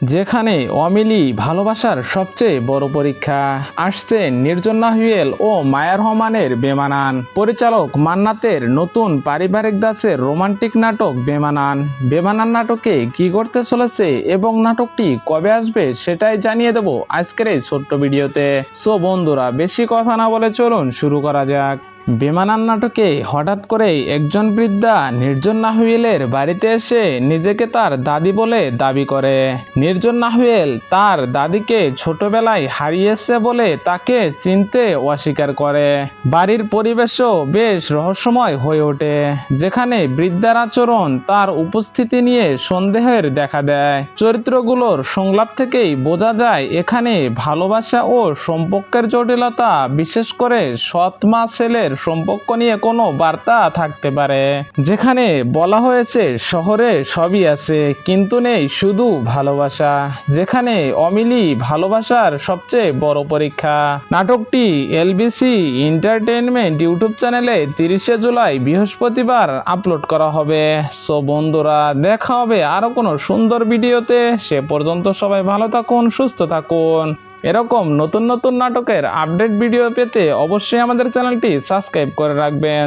যেখানে অমিলি ভালোবাসার সবচেয়ে বড় পরীক্ষা। আসছে নির্জন নাহিয়েল ও মায়া রহমানের বেমানান। পরিচালক মান্নাতের নতুন পারিবারিক দাসের রোমান্টিক নাটক বেমানান। বেমানান নাটকে কি করতে চলেছে এবং নাটকটি কবে আসবে সেটাই জানিয়ে দেব আজকের এই ছোট্ট ভিডিওতে। সো বন্ধুরা, বেশি কথা না বলে চলুন শুরু করা যাক। বেমানান নাটকে হঠাৎ করেই একজন বৃদ্ধা নির্জন নাহিয়েলের বাড়িতে এসে নিজেকে তার দাদি বলে দাবি করে। নির্জন নাহিয়েল তার দাদিকে ছোটবেলায় হারিয়েছে বলে তাকে চিনতে অস্বীকার করে। বাড়ির পরিবেশও বেশ রহস্যময় হয়ে ওঠে, যেখানে বৃদ্ধার আচরণ তার উপস্থিতি নিয়ে সন্দেহের দেখা দেয়। চরিত্রগুলোর সংলাপ থেকেই বোঝা যায় এখানে ভালোবাসা ও সম্পর্কের জটিলতা, বিশেষ করে সৎ মা ছেলের সম্পর্ক নিয়ে কোনো বার্তা থাকতে পারে। যেখানে বলা হয়েছে শহরে সবই আছে কিন্তু নেই শুধু ভালোবাসা, যেখানে অমিলি ভালোবাসার সবচেয়ে বড় পরীক্ষা। নাটকটি এলবিসি এন্টারটেইনমেন্ট ইউটিউব চ্যানেলে 30শে জুলাই বৃহস্পতিবার আপলোড করা হবে। সো বন্ধুরা, দেখা হবে আরো কোনো সুন্দর ভিডিওতে। সে পর্যন্ত সবাই ভালো থাকুন, সুস্থ থাকুন। এরকম নতুন নতুন নাটকের আপডেট ভিডিও পেতে অবশ্যই আমাদের চ্যানেলটি সাবস্ক্রাইব করে রাখবেন।